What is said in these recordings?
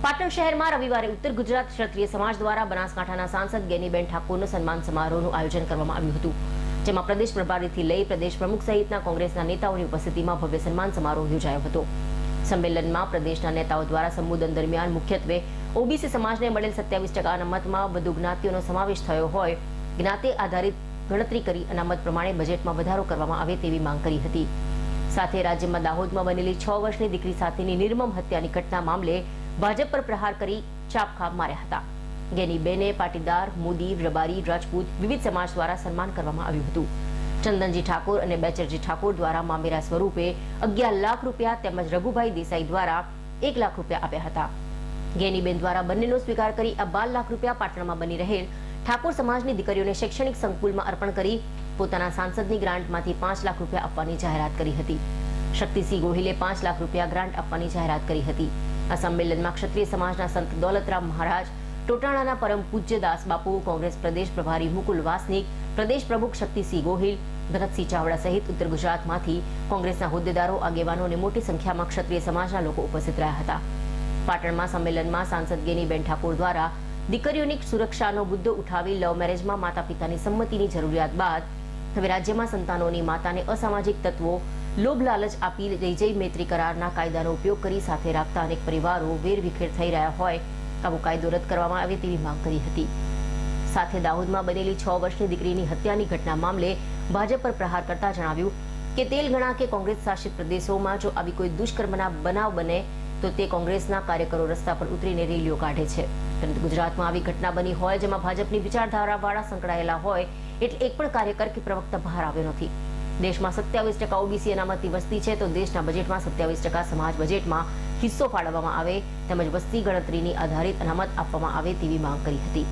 પાટણ શહેરમાં રવિવારે ઉત્તર ગુજરાત ક્ષત્રિય સમાજ દ્વારા બનાસકાંઠાના સાંસદ ગેનીબેન ઠાકોરનું સન્માન સમારોહનું આયોજન કરવામાં આવ્યું હતું, જેમાં પ્રદેશ પ્રભારીથી લઈ પ્રદેશ પ્રમુખ સહિતના કોંગ્રેસના નેતાઓની ઉપસ્થિતિમાં ભવ્ય સન્માન સમારોહ યોજાયો હતો। સંમેલનમાં પ્રદેશના નેતાઓ દ્વારા સંબોધન દરમિયાન મુખ્યત્વે ઓબીસી સમાજને મળેલ 27% અનામતમાં વધુ જ્ઞાતિઓનો સમાવેશ થયો હોય, જ્ઞાતિ આધારિત ગણતરી કરી અનામત પ્રમાણે બજેટમાં વધારો કરવામાં આવે તેવી માંગ કરી હતી। સાથે રાજ્યમાં દાહોદમાં બનેલી 6 વર્ષની દીકરી સાથેની નિર્મમ હત્યાની ઘટના મામલે ભાજપ પર પ્રહાર કરી ચાપખા માર્યા હતા। ગેનીબેને પાટીદાર, મોદી, રબારી, રાજપૂત વિવિધ સમાજ દ્વારા સન્માન કરવામાં આવ્યું હતું। ચંદનજી ઠાકોર અને બેચરજી ઠાકોર દ્વારા મામેરા સ્વરૂપે 11 લાખ રૂપિયા તેમજ રઘુભાઈ દેસાઈ દ્વારા 1 લાખ રૂપિયા આપ્યા હતા। ગેનીબેન દ્વારા બંનેનો સ્વીકાર કરી આ 12 લાખ રૂપિયા પાટણમાં બની રહેલ ઠાકોર સમાજની દીકરીઓને શૈક્ષણિક સંકુલમાં અર્પણ કરી પોતાના સાંસદની ગ્રાન્ટમાંથી 5 લાખ રૂપિયા આપવાની જાહેરાત કરી હતી। શક્તિસિંહ ગોહિલે 5 લાખ રૂપિયા ગ્રાન્ટ આપવાની જાહેરાત કરી હતી। આ સંમેલનમાં ક્ષત્રિય સમાજના સંત દોલતરામ મહારાજ, ટોટાણાના પરમ પૂજ્ય દાસબાપુ, કોંગ્રેસ પ્રદેશ પ્રભારી મુકુલ વાસનિક, પ્રદેશ પ્રમુખ શક્તિસિંહ ગોહિલ, ભરતસિંહ ચાવડા સહિત ઉત્તર ગુજરાતમાંથી કોંગ્રેસના હોદ્દેદારો, આગેવાનો અને મોટી સંખ્યામાં ક્ષત્રિય સમાજના લોકો ઉપસ્થિત રહ્યા હતા। પાટણમાં સંમેલનમાં સાંસદ ગેનીબેન ઠાકોર દ્વારા દીકરીઓની સુરક્ષાનો મુદ્દો ઉઠાવી લવ મેરેજમાં માતા પિતાની સંમતિની જરૂરિયાત બાદ હવે રાજ્યમાં સંતાનોની માતાને અસામાજિક તત્વો લોભ લાલચ આપી લઈ જઈ મૈત્રી કરારના કાયદાનો ઉપયોગ કરી સાથે રાખતા અનેક પરિવારો વેરવિખેર થઈ રહ્યા હોય આવો કાયદો રદ કરવામાં આવે તેવી માંગ કરી હતી। સાથે દાહોદમાં બનેલી 6 વર્ષની દીકરીની હત્યાની ઘટના મામલે ભાજપ પર પ્રહાર કરતા જણાવ્યું કે તેલંગાણા કે કોંગ્રેસ શાસિત પ્રદેશોમાં જો આવી કોઈ દુષ્કર્મના બનાવ બને તો તે કોંગ્રેસના કાર્યકરો રસ્તા પર ઉતરીને રેલીઓ કાઢે છે, પરંતુ ગુજરાતમાં આવી ઘટના બની હોય જેમાં ભાજપની વિચારધારાવાળા સંકળાયેલા હોય એટલે એક પણ કાર્યકર કે પ્રવક્તા બહાર આવ્યો નથી। દેશમાં 27% ઓબીસી અનામતની વસ્તી છે તો દેશના બજેટમાં 27% સમાજ બજેટમાં હિસ્સો ફાળવવામાં આવે તેમજ વસ્તી ગણતરીની આધારિત અનામત આપવામાં આવે તેવી માંગ કરી હતી।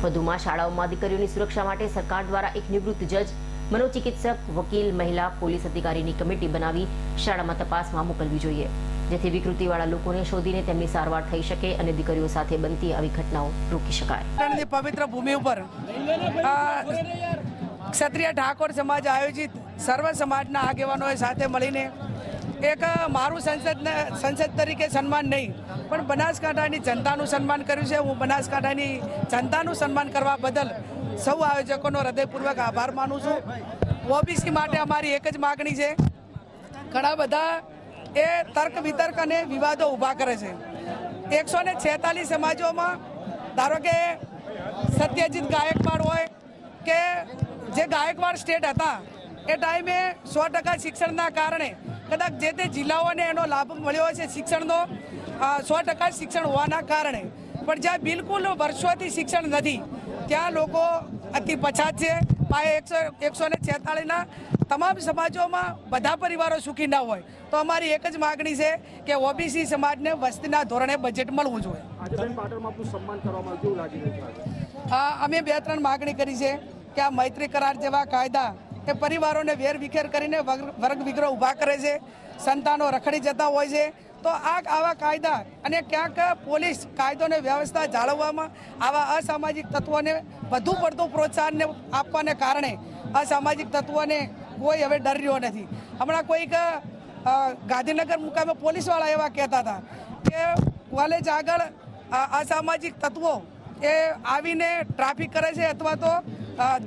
વધુમાં શાળાઓમાં દીકરીઓની સુરક્ષા માટે સરકાર દ્વારા એક નિવૃત્ત જજ, મનોચિકિત્સક, વકીલ, મહિલા પોલીસ અધિકારીની કમિટી બનાવી શાળામાં તપાસમાં મોકલવી જોઈએ, જેથી વિકૃતિવાળા લોકોને શોધીને તેમની સારવાર થઈ શકે અને દીકરીઓ સાથે બનતી આવી ઘટનાઓ રોકી શકાય। પવિત્ર ભૂમિ ઉપર ક્ષત્રિય ઠાકોર સમાજ આયોજિત સર્વ સમાજના આગેવાનોએ સાથે મળીને એક મારું સંસદ તરીકે સન્માન નહીં પણ બનાસકાંઠાની જનતાનું સન્માન કર્યું છે। હું બનાસકાંઠાની જનતાનું સન્માન કરવા બદલ સૌ આયોજકોનો હૃદયપૂર્વક આભાર માનું છું। ઓબીસી માટે અમારી એક જ માગણી છે, ઘણા બધા એ તર્ક વિતર્ક અને વિવાદો ઊભા કરે છે। 146 સમાજોમાં ધારો કે સત્યજીત ગાયકવાડ હોય કે જે ગાયકવાડ સ્ટેટ હતા એ ટાઈમે 100% શિક્ષણના કારણે કદાચ જે તે જિલ્લાઓને એનો લાભ મળ્યો છે શિક્ષણનો 100% શિક્ષણ હોવાના કારણે, પણ જ્યાં બિલકુલ વર્ષોથી શિક્ષણ નથી ત્યાં લોકો અતિ પછાત છે। 146ના તમામ સમાજોમાં બધા પરિવારો સુખી ના હોય તો અમારી એક જ માગણી છે કે ઓબીસી સમાજને વસ્તીના ધોરણે બજેટ મળવું જોઈએ। અમે 2-3 માગણી કરી છે કે આ મૈત્રી કરાર જેવા કાયદા એ પરિવારોને વેરવિખેર કરીને વર્ગ વિગ્રહ ઊભા કરે છે, સંતાનો રખડી જતા હોય છે, તો આવા કાયદા અને ક્યાંક પોલીસ કાયદોને વ્યવસ્થા જાળવવામાં આવા અસામાજિક તત્વોને વધુ પડતું પ્રોત્સાહન આપવાને કારણે અસામાજિક તત્વોને કોઈ હવે ડર રહ્યો નથી। હમણાં કોઈક ગાંધીનગર મુકામે પોલીસવાળા એવા કહેતા હતા કે કોલેજ આગળ અસામાજિક તત્વો એ આવીને ટ્રાફિક કરે છે અથવા તો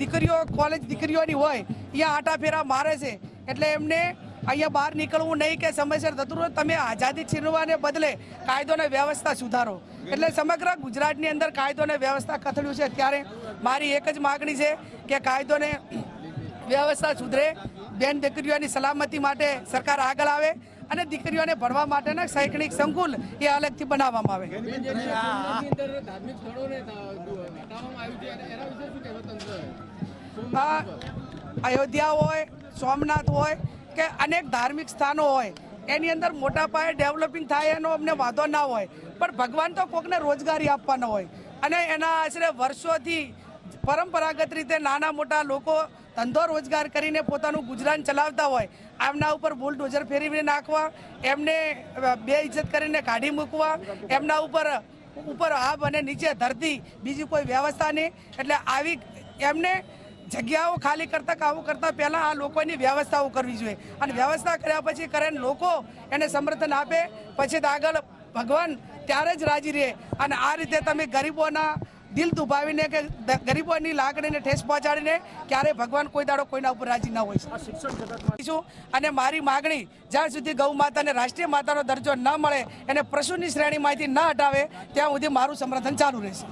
દીકરીઓ કોલેજ દીકરીઓની હોય અહીંયા આટાફેરા મારે છે, એટલે એમને અહીંયા બહાર નીકળવું નહીં કે સમયસર થતું હોય, તમે આઝાદી છીનવાને બદલે કાયદોને વ્યવસ્થા સુધારો। એટલે સમગ્ર ગુજરાતની અંદર કાયદોને વ્યવસ્થા કથળ્યું છે, ત્યારે મારી એક જ માગણી છે કે કાયદોને વ્યવસ્થા સુધરે, બેન દીકરીઓની સલામતી માટે સરકાર આગળ આવે અને દીકરીઓને ભણવા માટેના શૈક્ષણિક સંકુલ એ અલગથી બનાવવામાં આવે। અયોધ્યા હોય, સોમનાથ હોય કે અનેક ધાર્મિક સ્થાનો હોય એની અંદર મોટા પાયે ડેવલપિંગ થાય એનો અમને વાંધો ના હોય, પણ ભગવાન તો કોકને રોજગારી આપવાનો હોય અને એના આશરે વર્ષોથી પરંપરાગત રીતે નાના મોટા લોકો ધંધો રોજગાર કરીને પોતાનું ગુજરાન ચલાવતા હોય, આમના ઉપર બુલડોઝર ફેરવી નાખવા, એમને બેઇજ્જત કરીને કાઢી મૂકવા, એમના ઉપર આબ અને નીચે ધરતી, બીજી કોઈ વ્યવસ્થા નહીં। એટલે આવી એમને જગ્યાઓ ખાલી કરતા કે આવું કરતા પહેલાં આ લોકોની વ્યવસ્થાઓ કરવી જોઈએ અને વ્યવસ્થા કર્યા પછી કરે લોકો એને સમર્થન આપે, પછી આગળ ભગવાન ત્યારે જ રાજી રહે. અને આ રીતે તમે ગરીબોના દિલ દુભાવીને કે ગરીબોની લાગણીને ઠેસ પહોંચાડીને ક્યારે ભગવાન કોઈ દાડો કોઈના ઉપર રાજી ના હોય. અને મારી માગણી જ્યાં સુધી ગૌ માતાને રાષ્ટ્રીય માતાનો દરજ્જો ન મળે, એને પશુની શ્રેણીમાંથી ન હટાવે ત્યાં સુધી મારું સમર્થન ચાલુ રહેશે.